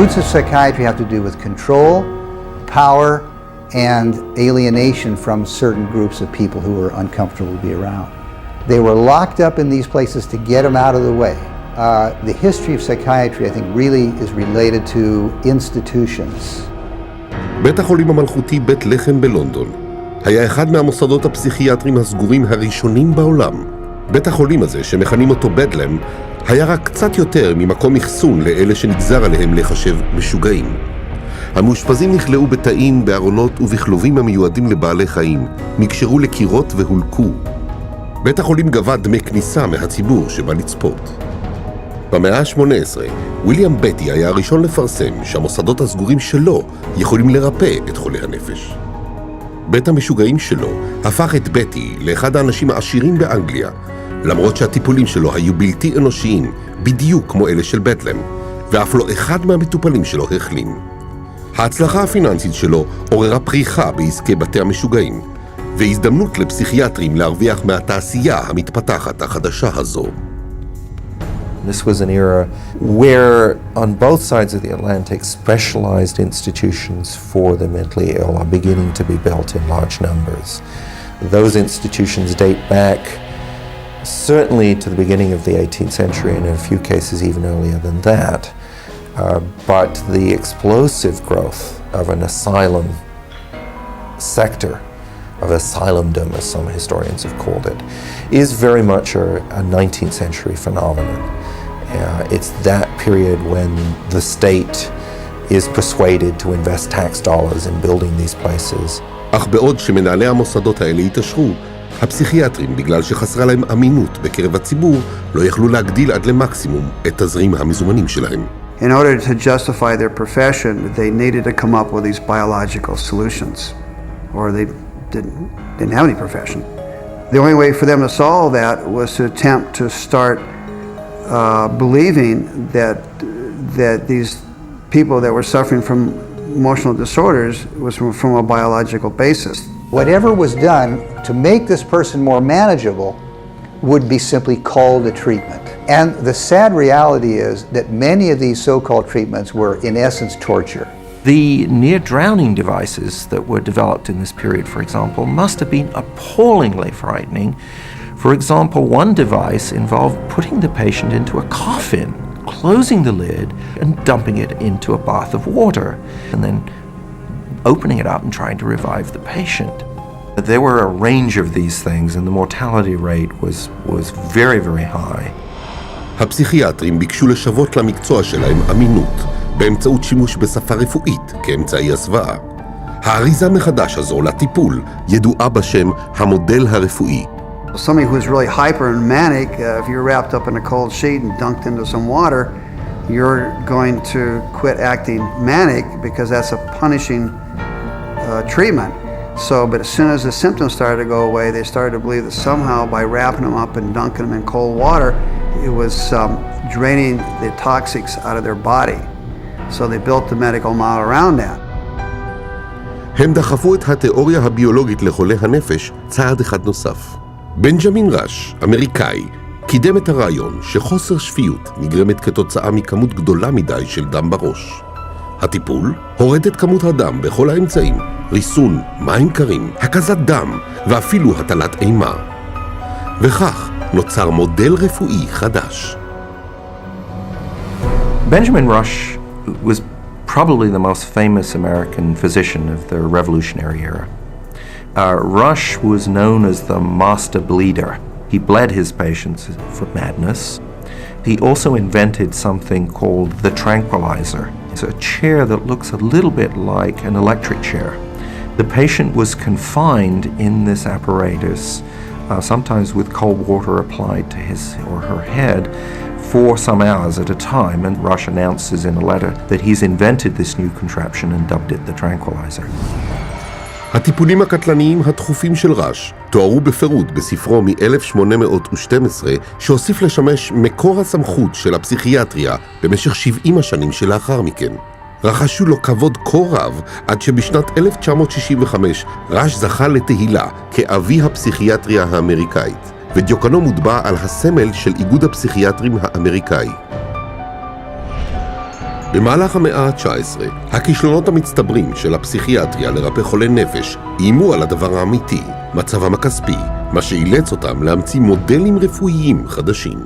roots of psychiatry have to do with control, power, and alienation from certain groups of people who were uncomfortable to be around. They were locked up in these places to get them out of the way. The history of psychiatry, I think, really is related to institutions. בית החולים המלכותי בית לחם בלונדון היה אחד מהמוסדות הפסיכיאטריים הסגורים הראשונים בעולם. בית החולים הזה, שמכנים אותו בדלם, היה רק קצת יותר ממקום אחסון לאלה שנגזר עליהם לחשב משוגעים. המאושפזים נכלאו בתאים, בארונות ובכלובים המיועדים לבעלי חיים, נקשרו לקירות והולקו. בית החולים גבה דמי כניסה מהציבור שבא לצפות. במאה ה-18, ויליאם בטי היה הראשון לפרסם שהמוסדות הסגורים שלו יכולים לרפא את חולי הנפש. בית המשוגעים שלו הפך את בטי לאחד האנשים העשירים באנגליה, למרות שהטיפולים שלו היו בלתי אנושיים, בדיוק כמו אלה של בדלם, ואף לא אחד מהמטופלים שלו החלים. ההצלחה הפיננסית שלו עוררה פריחה בעסקי בתי המשוגעים, והזדמנות לפסיכיאטרים להרוויח מהתעשייה המתפתחת החדשה הזו. This was an era where, on both sides of the Atlantic, specialized institutions for the mentally ill are beginning to be built in large numbers. Those institutions date back certainly to the beginning of the 18th century, and in a few cases even earlier than that. But the explosive growth of an asylum sector, of asylumdom, as some historians have called it, is very much a 19th century phenomenon. It's that period when the state is persuaded to invest tax dollars in building these places. אך בעוד שמנהלי המוסדות האלה התעשרו, הפסיכיאטרים, בגלל שחסרה להם אמינות בקרב הציבור, לא יכלו להגדיל עד למקסימום את תזרים המזומנים שלהם. In order to justify their profession, they needed to come up with these biological solutions, or they didn't have any profession. The only way for them to solve that was to attempt to start believing that these people that were suffering from emotional disorders was from a biological basis. Whatever was done to make this person more manageable would be simply called a treatment. And the sad reality is that many of these so-called treatments were in essence torture. The near-drowning devices that were developed in this period, for example, must have been appallingly frightening. For example, one device involved putting the patient into a coffin, closing the lid and dumping it into a bath of water, and then opening it up and trying to revive the patient. There were a range of these things, and the mortality rate was very, very high. הפסיכיאטרים ביקשו לשוות למקצוע שלהם אמינות, באמצעות שימוש בשפה רפואית כאמצעי הסוואה. האריזה מחדש הזו לטיפול ידועה בשם המודל הרפואי. Somebody who's really hyper and manic, if you're wrapped up in a cold sheet and dunked into some water, you're going to quit acting manic because that's a punishing treatment. But as soon as the symptoms started to go away, they started to believe that somehow by wrapping them up and dunking them in cold water, it was draining the toxics out of their body. So they built the medical model around that. הם דחפו את התיאוריה הביולוגית לחולי הנפש צעד אחד נוסף. בנג'מין ראש, אמריקאי, קידם את הרעיון שחוסר שפיות נגרמת כתוצאה מכמות גדולה מדי של דם בראש. הטיפול הורד את כמות הדם בכל האמצעים, ריסון, מים קרים, הקזת דם ואפילו הטלת אימה. וכך נוצר מודל רפואי חדש. Benjamin Rush was probably the most famous American physician of the Revolutionary era. Rush was known as the master bleeder. He bled his patients for madness. He also invented something called the tranquilizer. It's a chair that looks a little bit like an electric chair. The patient was confined in this apparatus, sometimes with cold water applied to his or her head, for some hours at a time, and Rush announces in a letter that he's invented this new contraption and dubbed it the tranquilizer. הטיפולים הקטלניים הדחופים של ראש תוארו בפירוט בספרו מ-1812 שהוסיף לשמש מקור הסמכות של הפסיכיאטריה במשך 70 השנים שלאחר מכן. רחשו לו כבוד כה רב עד שבשנת 1965 ראש זכה לתהילה כאבי הפסיכיאטריה האמריקאית, ודיוקנו מוטבע על הסמל של איגוד הפסיכיאטרים האמריקאי. במהלך המאה ה-19, הכישלונות המצטברים של הפסיכיאטריה לרפא חולי נפש איימו על הדבר האמיתי, מצבם הכספי, מה שאילץ אותם להמציא מודלים רפואיים חדשים.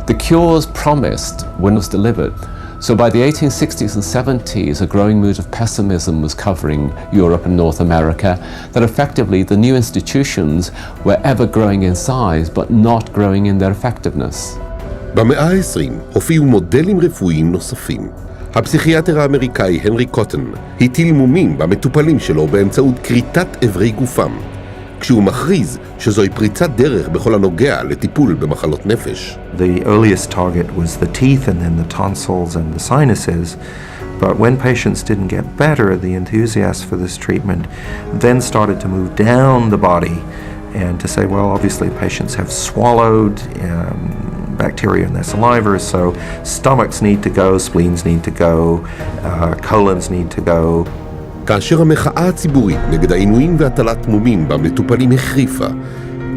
The cures promised when was delivered. So by the 1860s and 70s, a growing mood of pessimism was covering Europe and North America, that effectively the new institutions were ever growing in size, but not growing in their effectiveness. במאה ה-20 הופיעו מודלים רפואיים נוספים. הפסיכיאטר האמריקאי הנרי קוטן הטיל מומים במטופלים שלו באמצעות כריתת אברי גופם, כשהוא מכריז שזוהי פריצת דרך בכל הנוגע לטיפול במחלות נפש. The earliest target was the teeth and then the tonsils and the sinuses. But when patients didn't get better, the enthusiasts for this treatment then started to move down the body and to say, well, obviously patients have swallowed bacteria in their saliva, so stomachs need to go, spleens need to go, colons need to go. כאשר המחאה הציבורית נגד העינויים והטלת מומים במטופלים החריפה,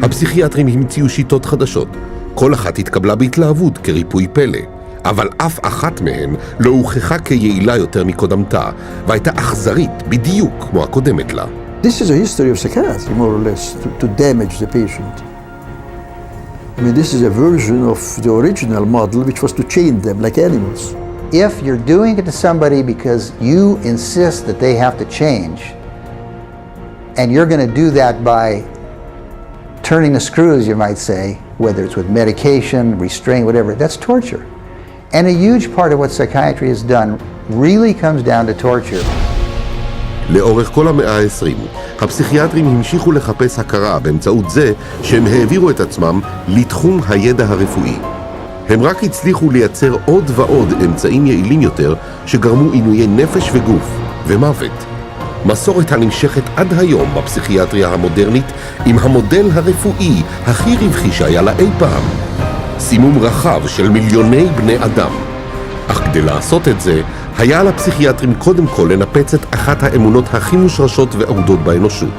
הפסיכיאטרים המציאו שיטות חדשות. כל אחת התקבלה בהתלהבות כריפוי פלא, אבל אף אחת מהן לא הוכחה כיעילה יותר מקודמתה, והייתה אכזרית בדיוק כמו הקודמת לה. This is a history of psychiatry, more or less, to damage the patient. I mean, this is a version of the original model, which was to chain them like animals. If you're doing it to somebody because you insist that they have to change, and you're going to do that by turning the screws, you might say, whether it's with medication, restraint, whatever, that's torture. And a huge part of what psychiatry has done really comes down to torture. לאורך כל המאה ה-20, הפסיכיאטרים המשיכו לחפש הכרה באמצעות זה שהם העבירו את עצמם לתחום הידע הרפואי. הם רק הצליחו לייצר עוד ועוד אמצעים יעילים יותר שגרמו עינויי נפש וגוף ומוות. מסורת הנמשכת עד היום בפסיכיאטריה המודרנית עם המודל הרפואי הכי רווחי שהיה לה אי פעם. סימום רחב של מיליוני בני אדם. אך כדי לעשות את זה, היה על הפסיכיאטרים קודם כל לנפץ את אחת האמונות הכי מושרשות ואהודות באנושות.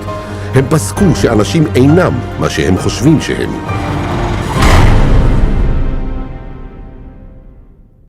הם פסקו שאנשים אינם מה שהם חושבים שהם.